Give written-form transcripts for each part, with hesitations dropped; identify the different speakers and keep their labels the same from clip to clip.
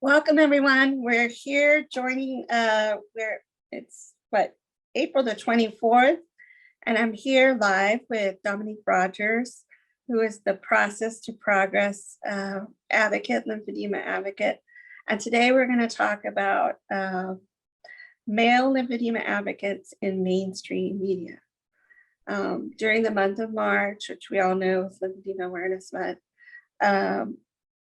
Speaker 1: Welcome, everyone. We're here joining, it's April the 24th, and I'm here live with Dominique Rogers, who is the Process to Progress advocate, lymphedema advocate. And today we're going to talk about male lymphedema advocates in mainstream media. During the month of March, which we all know is Lymphedema Awareness Month,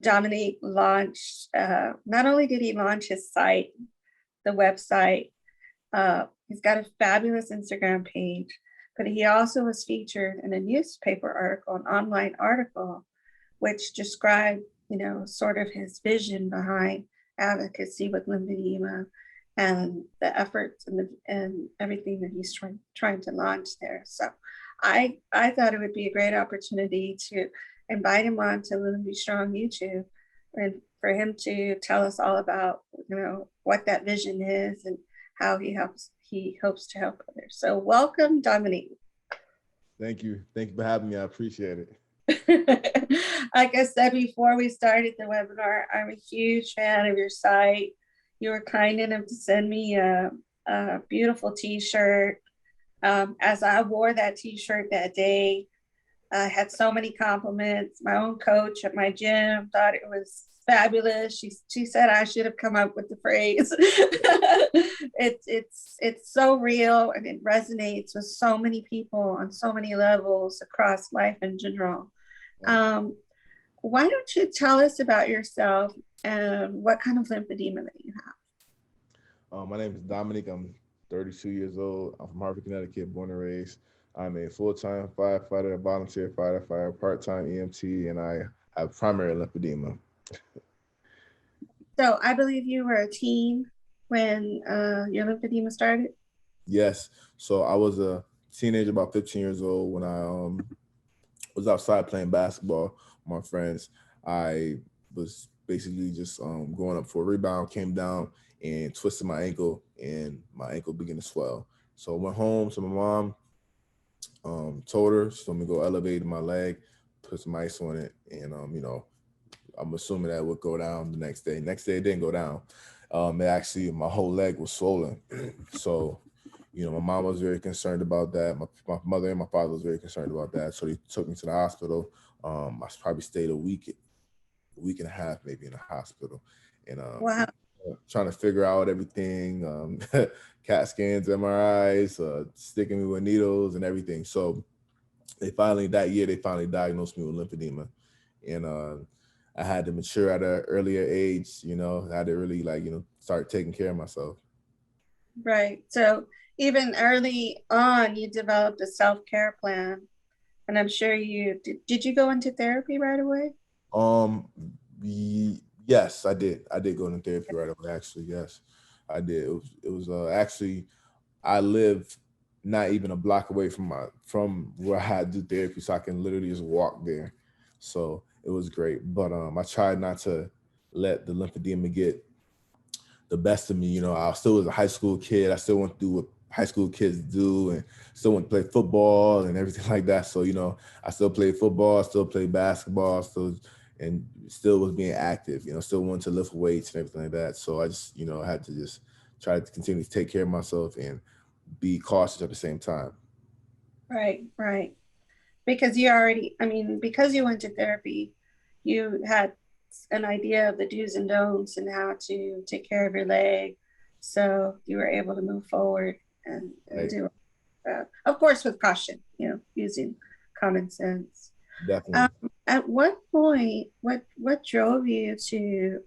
Speaker 1: Dominique launched, not only did he launch his site, the website, he's got a fabulous Instagram page, but he also was featured in a newspaper article, an online article, which described, sort of his vision behind advocacy with lymphedema and the efforts and everything that he's trying to launch there. So I thought it would be a great opportunity to invite him on to Lymphie Strong YouTube and for him to tell us all about, what that vision is and how he hopes to help others. So welcome, Dominique.
Speaker 2: Thank you. Thank you for having me. I appreciate it.
Speaker 1: Like I said before we started the webinar, I'm a huge fan of your site. You were kind enough to send me a beautiful t-shirt. As I wore that t-shirt that day, I had so many compliments. My own coach at my gym thought it was fabulous. She said I should have come up with the phrase. It's so real, and it resonates with so many people on so many levels across life in general. Why don't you tell us about yourself and what kind of lymphedema that you have?
Speaker 2: My name is Dominique. I'm 32 years old. I'm from Hartford, Connecticut, born and raised. I'm a full-time firefighter, a volunteer firefighter, part-time EMT, and I have primary lymphedema.
Speaker 1: So I believe you were a teen when your lymphedema started?
Speaker 2: Yes. So I was a teenager, about 15 years old, when I was outside playing basketball with my friends. I was basically just going up for a rebound, came down and twisted my ankle, and my ankle began to swell. So I went home to my mom. Told her she's gonna go elevate my leg, put some ice on it, and I'm assuming that would go down the next day. Next day it didn't go down. My whole leg was swollen. So, my mom was very concerned about that. My mother and my father was very concerned about that. So they took me to the hospital. I probably stayed a week and a half maybe in the hospital, and
Speaker 1: wow.
Speaker 2: Trying to figure out everything, CAT scans, MRIs, sticking me with needles and everything. So that year they finally diagnosed me with lymphedema, and I had to mature at an earlier age. I had to really start taking care of myself.
Speaker 1: Right. So even early on, you developed a self-care plan, and I'm sure did you go into therapy right away?
Speaker 2: Yes, I did. I did go into therapy right away. Actually, yes, I did. It was actually, I live not even a block away from where I do therapy, so I can literally just walk there. So it was great. But I tried not to let the lymphedema get the best of me. I still was a high school kid. I still went to do what high school kids do, and still went to play football and everything like that. So, I still played football, still played basketball, and still was being active, still wanted to lift weights and everything like that. So I just, had to just try to continue to take care of myself and be cautious at the same time.
Speaker 1: Right. Because because you went to therapy, you had an idea of the do's and don'ts and how to take care of your leg. So you were able to move forward and do it, of course, with caution, using common sense.
Speaker 2: Definitely.
Speaker 1: At what point, what drove you to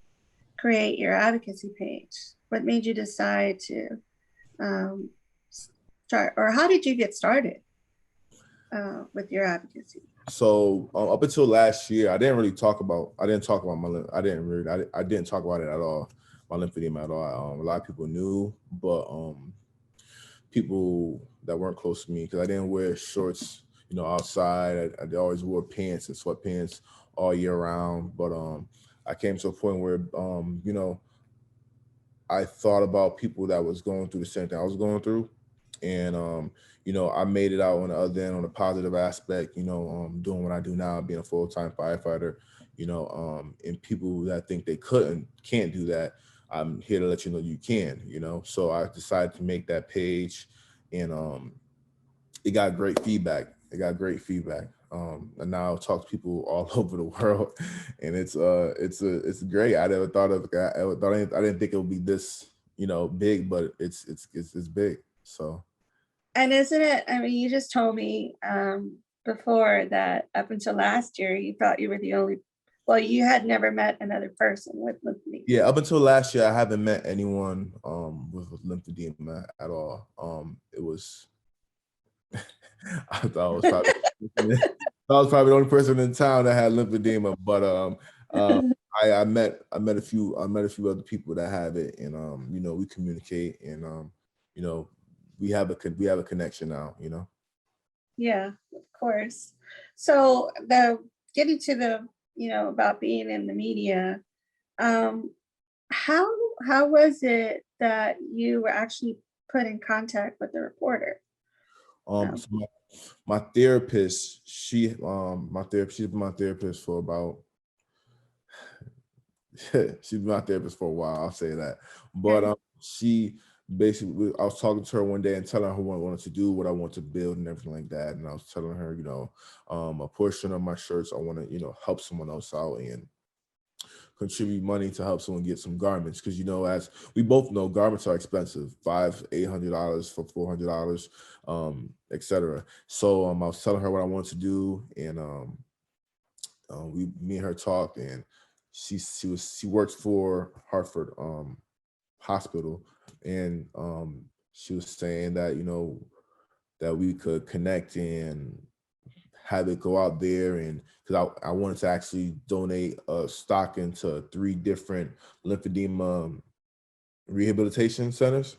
Speaker 1: create your advocacy page? What made you decide to start, or how did you get started with your advocacy?
Speaker 2: So up until last year, I didn't talk about it at all, my lymphedema at all. A lot of people knew, but people that weren't close to me, because I didn't wear shorts, outside. I always wore pants and sweatpants all year round. But I came to a point where, I thought about people that was going through the same thing I was going through. And, I made it out on the other end, on the positive aspect, doing what I do now, being a full-time firefighter. and people that think they can't do that, I'm here to let you know you can, So I decided to make that page, and it got great feedback. And now I talk to people all over the world, and it's great. I never thought of I didn't think it would be this, big, but it's big. So.
Speaker 1: And isn't it, I mean, you just told me before that up until last year, you thought you were the only, well, you had never met another person with lymphedema.
Speaker 2: Yeah, up until last year, I haven't met anyone with lymphedema at all. It was I thought I was probably the only person in town that had lymphedema, but I met a few other people that have it, and we communicate, and we have a connection now.
Speaker 1: Yeah, of course. So getting to the, about being in the media, um, how was it that you were actually put in contact with the reporter?
Speaker 2: So my therapist, she's been my therapist for about she's been my therapist for a while, I'll say that. But she basically, I was talking to her one day and telling her what I wanted to do, what I want to build and everything like that. And I was telling her, a portion of my shirts, I want to, help someone else out and contribute money to help someone get some garments. Because, as we both know, garments are expensive, $500-$800 for $400, etc. So I was telling her what I wanted to do, and me and her talked, and she works for Hartford Hospital, and she was saying that that we could connect and have it go out there, and because I wanted to actually donate stock into 3 different lymphedema rehabilitation centers.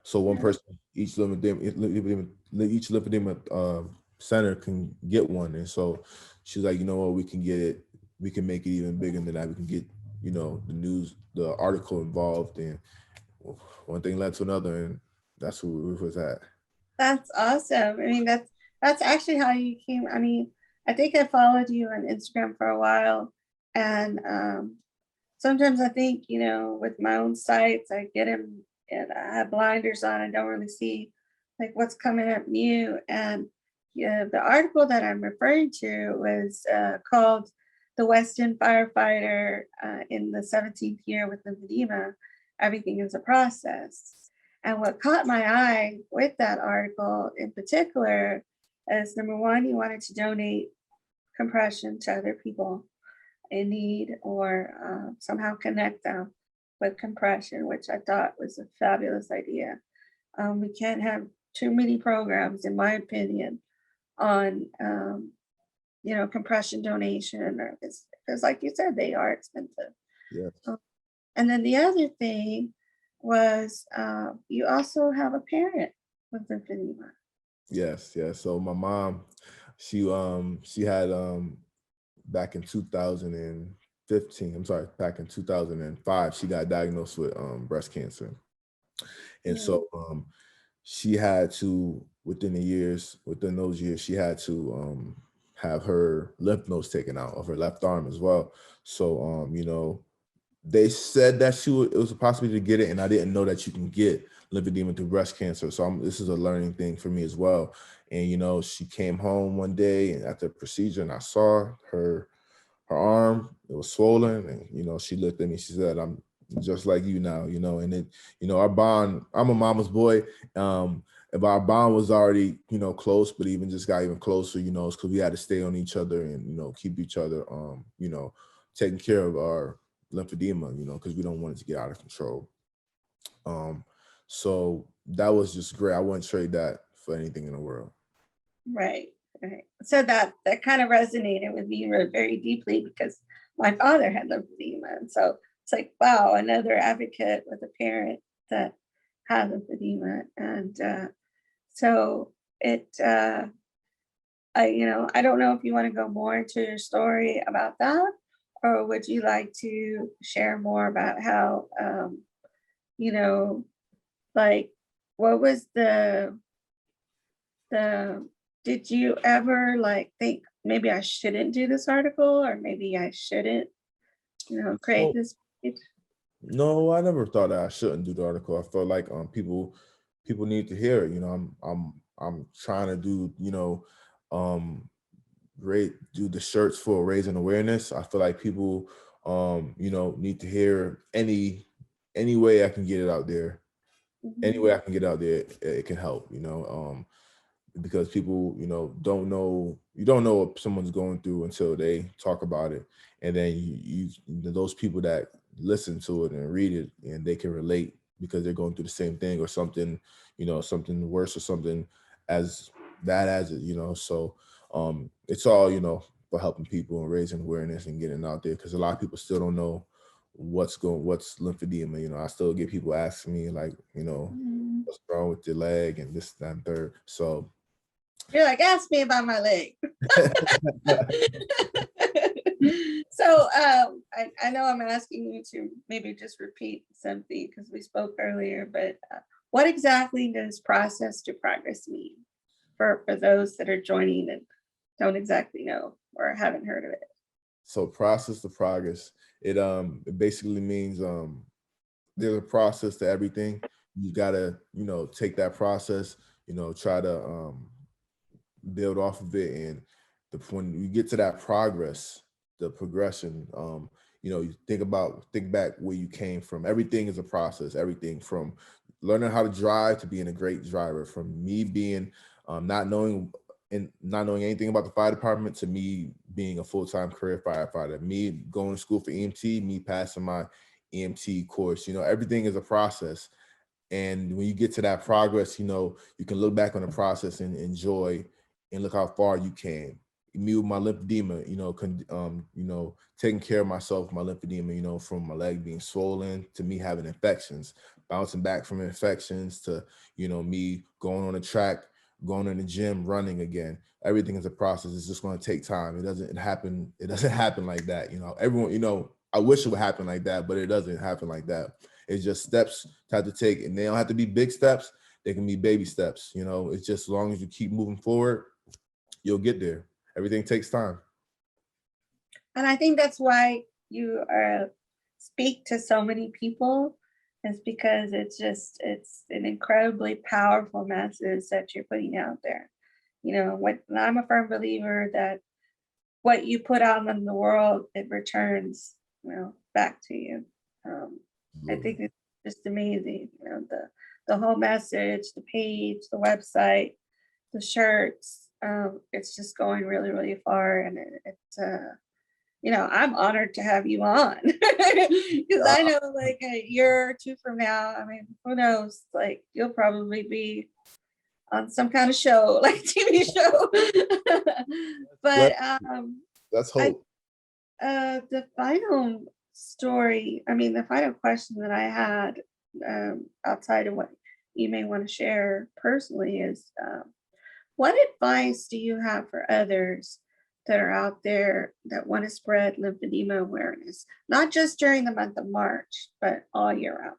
Speaker 2: So one person, each lymphedema center can get one. And so she's like, you know what, we can get it, we can make it even bigger than that. We can get, the article involved, and one thing led to another, and that's where we was at.
Speaker 1: That's awesome. I mean, that's actually how you came. I mean, I think I followed you on Instagram for a while, and sometimes I think, with my own sites, I get them and I have blinders on. I don't really see like what's coming up new. And the article that I'm referring to was called "The Weston Firefighter in the 17th Year with Lymphedema. Everything is a Process." And what caught my eye with that article in particular is, number one, you wanted to donate compression to other people in need, or somehow connect them with compression, which I thought was a fabulous idea. We can't have too many programs, in my opinion, on compression donation, or because like you said, they are expensive.
Speaker 2: Yeah.
Speaker 1: And then the other thing was you also have a parent with lymphedema.
Speaker 2: Yes. So my mom, she had back in 2015, I'm sorry, back in 2005, she got diagnosed with breast cancer. And so she had to, within those years, she had to have her lymph nodes taken out of her left arm as well. So, they said that it was a possibility to get it, and I didn't know that you can get lymphedema through breast cancer. So this is a learning thing for me as well. And, she came home one day and after the procedure, and I saw her arm, it was swollen, and she looked at me, she said, "I'm just like you now," and it, our bond, I'm a mama's boy. If our bond was already, close, but even just got even closer, it's because we had to stay on each other and, keep each other, taking care of our lymphedema, because we don't want it to get out of control. So that was just great. I wouldn't trade that for anything in the world.
Speaker 1: Right. So that kind of resonated with me very deeply, because my father had lymphedema. And so it's like, wow, another advocate with a parent that had lymphedema. And so I don't know if you want to go more into your story about that, or would you like to share more about how, like, what was did you ever think, maybe I shouldn't do this article, or maybe I shouldn't, create
Speaker 2: So,
Speaker 1: this page?
Speaker 2: no, I never thought that I shouldn't do the article. I felt like people need to hear it. I'm trying to do, do the shirts for raising awareness. I feel like people need to hear any way I can get it out there. Any way I can get out there, it can help, because people, don't know, you don't know what someone's going through until they talk about it. And then those people that listen to it and read it, and they can relate because they're going through the same thing or something, something worse or something as bad as it, so it's all, for helping people and raising awareness and getting out there, because a lot of people still don't know what's lymphedema. I still get people asking me like,
Speaker 1: Mhm.
Speaker 2: what's wrong with your leg and this, that, and third. So
Speaker 1: You're like, ask me about my leg. So I know I'm asking you to maybe just repeat something because we spoke earlier, but what exactly does process to progress mean for those that are joining and don't exactly know or haven't heard of it?
Speaker 2: so process to progress, it basically means there's a process to everything. You gotta, take that process, try to build off of it. And when you get to that progress, the progression, you think back where you came from. Everything is a process. Everything from learning how to drive to being a great driver, from me being not knowing anything about the fire department to me being a full-time career firefighter, me going to school for EMT, me passing my EMT course. Everything is a process. And when you get to that progress, you can look back on the process and enjoy and look how far you came. Me with my lymphedema, taking care of myself, my lymphedema, from my leg being swollen to me having infections, bouncing back from infections to, me going on the track, going in the gym, running again. Everything is a process. It's just going to take time. It doesn't happen like that. Everyone, I wish it would happen like that, but it doesn't happen like that. It's just steps to have to take, and they don't have to be big steps. They can be baby steps. It's just as long as you keep moving forward, you'll get there. Everything takes time.
Speaker 1: And I think that's why you speak to so many people, is because it's an incredibly powerful message that you're putting out there. I'm a firm believer that what you put out in the world, it returns, back to you. I think it's just amazing. The whole message, the page, the website, the shirts. It's just going really, really far, and it's I'm honored to have you on because I know like a year or two from now, I mean, who knows? Like you'll probably be on some kind of show, like TV show. But
Speaker 2: That's
Speaker 1: I
Speaker 2: hope.
Speaker 1: the final story, I mean, the final question that I had, outside of what you may want to share personally, is what advice do you have for others that are out there that want to spread lymphedema awareness, not just during the month of March, but all year round?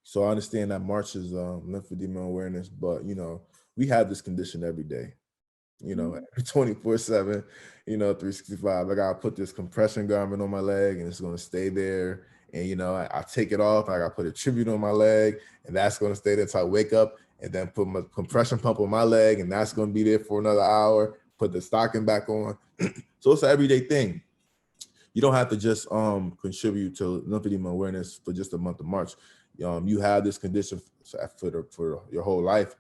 Speaker 2: So I understand that March is lymphedema awareness, but we have this condition every day.
Speaker 1: Mhm.
Speaker 2: 24/7, 365. I gotta put this compression garment on my leg and it's gonna stay there. And I take it off, I gotta put a tribute on my leg, and that's gonna stay there until I wake up, and then put my compression pump on my leg, and that's gonna be there for another hour, put the stocking back on. So it's an everyday thing. You don't have to just contribute to lymphedema awareness for just the month of March. You have this condition for your whole life.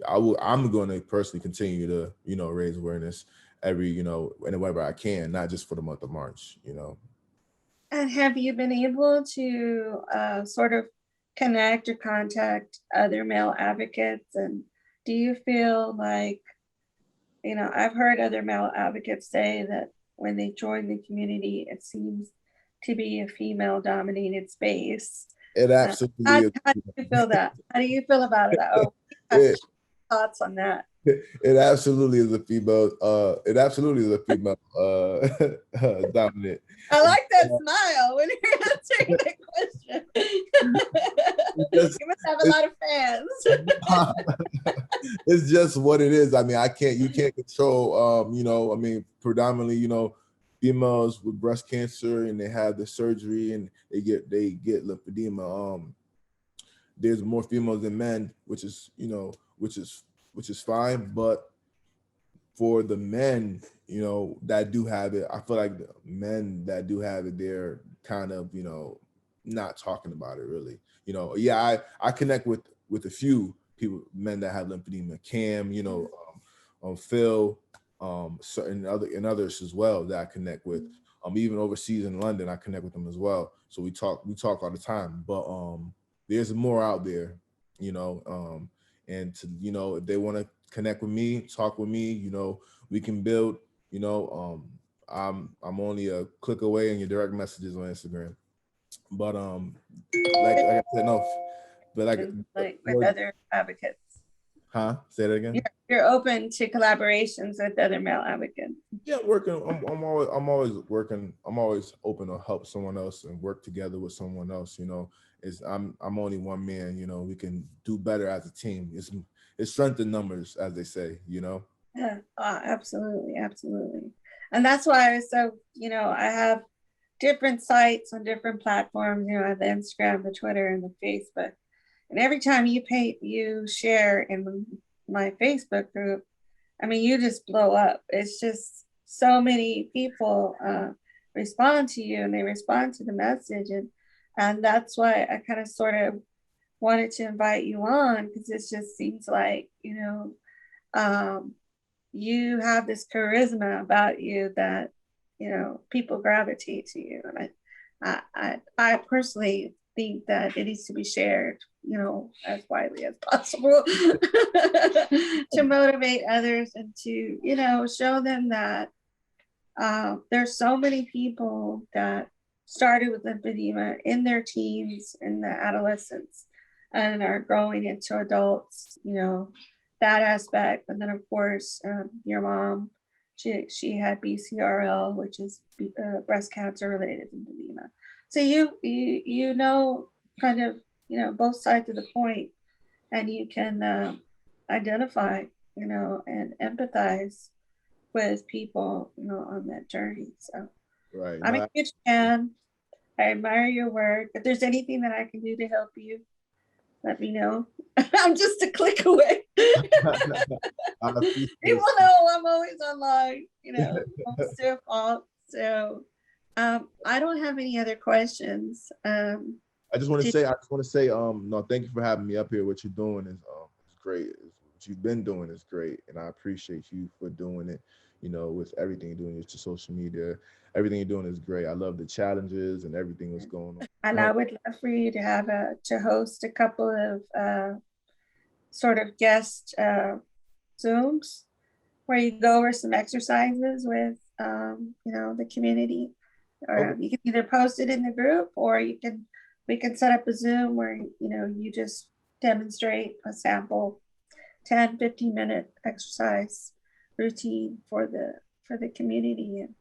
Speaker 2: I'm going to personally continue to raise awareness whenever I can, not just for the month of March.
Speaker 1: And have you been able to sort of connect or contact other male advocates? And do you feel like, I've heard other male advocates say that when they join the community, it seems to be a female dominated space.
Speaker 2: It
Speaker 1: How
Speaker 2: absolutely
Speaker 1: do you feel that? How do you feel about it? Oh, we have
Speaker 2: is.
Speaker 1: thoughts on that.
Speaker 2: It absolutely is a female. It absolutely is a female. Dominant.
Speaker 1: I like that smile when you're answering that question.
Speaker 2: Just,
Speaker 1: You must have a lot of fans.
Speaker 2: it's just what it is. I mean, you can't control. I mean, predominantly, females with breast cancer and they have the surgery and they get lymphedema. There's more females than men, which is fine, but for the men, that do have it, I feel like the men that do have it, they're kind of, not talking about it really. Yeah, I connect with a few people, men that have lymphedema, Cam, Phil, certain others as well that I connect with. Even overseas in London, I connect with them as well. So we talk all the time. But there's more out there, and to, if they want to connect with me, talk with me, we can build, I'm only a click away in your direct messages on Instagram. But like I said, no, but
Speaker 1: like with other advocates.
Speaker 2: Huh? Say that again.
Speaker 1: You're open to collaborations with other male advocates.
Speaker 2: Yeah, working. I'm always working. I'm always open to help someone else and work together with someone else. I'm only one man. We can do better as a team. It's strength in numbers, as they say.
Speaker 1: Yeah, absolutely, absolutely. And that's why I was so, I have different sites on different platforms. I have the Instagram, the Twitter, and the Facebook. And every time you share in my Facebook group, I mean, you just blow up. It's just so many people respond to you, and they respond to the message. And that's why I kind of sort of wanted to invite you on, because it just seems like, you have this charisma about you that, people gravitate to you. And I personally think that it needs to be shared, as widely as possible to motivate others and to, show them that there's so many people that started with lymphedema in their teens and the adolescents and are growing into adults, that aspect. And then of course, your mom, she had BCRL, which is breast cancer related lymphedema. So you know kind of, both sides of the point, and you can identify, and empathize with people, on that journey. So
Speaker 2: right.
Speaker 1: I'm a huge fan. I admire your work. If there's anything that I can do to help you, let me know. I'm just a click away. People know I'm always online, almost to a fault. So I don't have any other questions.
Speaker 2: I just want to say, no, thank you for having me up here. What you're doing is great. What you've been doing is great, and I appreciate you for doing it. With everything you're doing, it's to social media, everything you're doing is great. I love the challenges and everything that's going on.
Speaker 1: And I would love for you to host a couple of sort of guest Zooms where you go over some exercises with the community, or you can either post it in the group, or we can set up a Zoom where you just demonstrate a sample 10-15 minute exercise routine for the community. And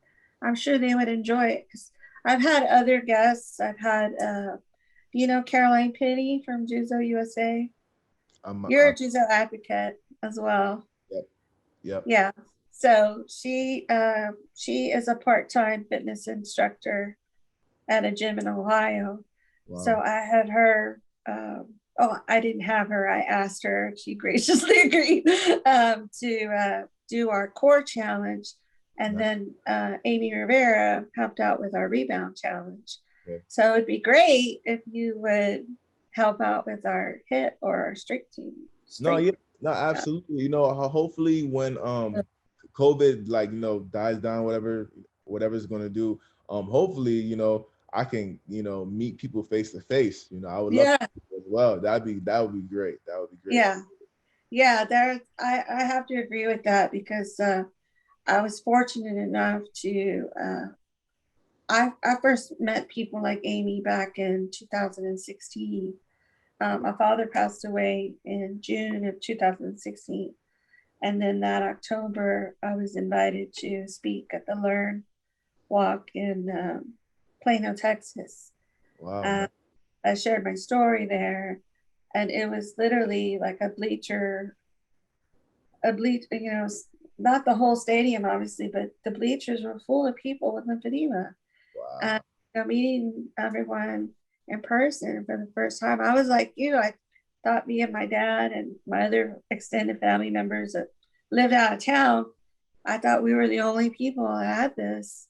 Speaker 1: I'm sure they would enjoy it, because I've had other guests. I've had Caroline Pitty from Juzo USA. You're a Juzo advocate as well.
Speaker 2: Yep.
Speaker 1: Yeah. So she is a part-time fitness instructor at a gym in Ohio. Wow. So I had her. I didn't have her. I asked her. She graciously agreed to do our core challenge, and then Amy Rivera helped out with our rebound challenge. Okay. So it'd be great if you would help out with our HIIT or our strength team.
Speaker 2: No, absolutely. Hopefully when COVID dies down, whatever it's going to do, hopefully I can meet people face to face. I would love to as well. That would be great. That would be great.
Speaker 1: Yeah. I have to agree with that, because I was fortunate enough to I first met people like Amy back in 2016. My father passed away in June of 2016. And then that October, I was invited to speak at the Learn Walk in Plano, Texas.
Speaker 2: Wow.
Speaker 1: I shared my story there, and it was literally like you know, not the whole stadium, obviously, but the bleachers were full of people with lymphedema. And
Speaker 2: Wow.
Speaker 1: you know, meeting everyone in person for the first time, I was like you. I thought me and my dad and my other extended family members that lived out of town, I thought we were the only people that had this.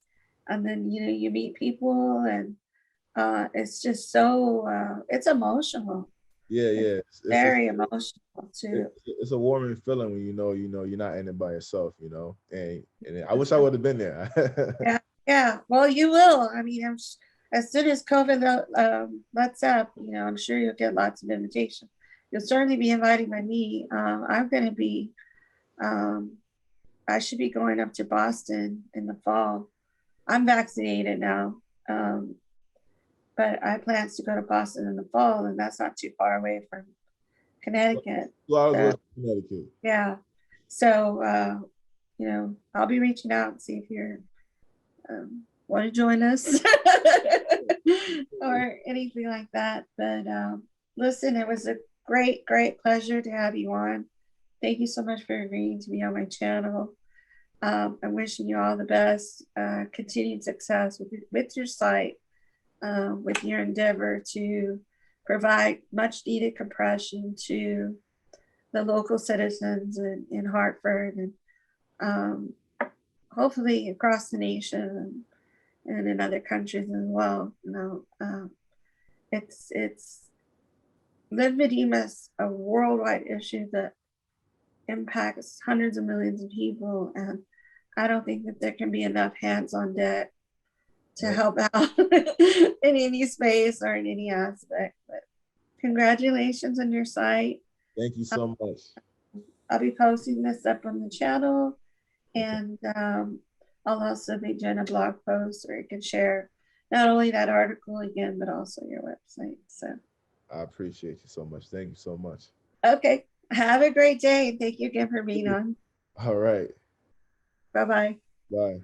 Speaker 1: And then, you know, you meet people and it's just so, it's emotional.
Speaker 2: Yeah,
Speaker 1: It's
Speaker 2: yeah.
Speaker 1: very emotional too.
Speaker 2: It's a warming feeling when you're not in it by yourself, and I wish I would have been there.
Speaker 1: Yeah, yeah. Well, you will. I mean, as soon as COVID lets up, you know, I'm sure you'll get lots of invitations. You'll certainly be invited by me. I'm going to be, um, I should be going up to Boston in the fall. I'm vaccinated now, um, but I plans to go to Boston in the fall, and that's not too far away from Connecticut.
Speaker 2: 2 hours away
Speaker 1: So,
Speaker 2: from Connecticut.
Speaker 1: yeah. So, you know, I'll be reaching out and see if you're want to join us or anything like that. But listen, it was a great, great pleasure to have you on. Thank you so much for agreeing to be on my channel. I'm wishing you all the best, continued success with your site, with your endeavor to provide much needed compression to the local citizens in Hartford and um, hopefully across the nation and in other countries as well. You know, it's lymphedema is a worldwide issue that impacts hundreds of millions of people, and I don't think that there can be enough hands on deck to help out in any space or in any aspect. But congratulations on your site.
Speaker 2: Thank you so much.
Speaker 1: I'll be posting this up on the channel, and I'll also be doing a blog post where you can share not only that article again, but also your website. So,
Speaker 2: I appreciate you so much. Thank you so much.
Speaker 1: okay. Have a great day. And thank you again for being on.
Speaker 2: All right.
Speaker 1: Bye bye.
Speaker 2: Bye.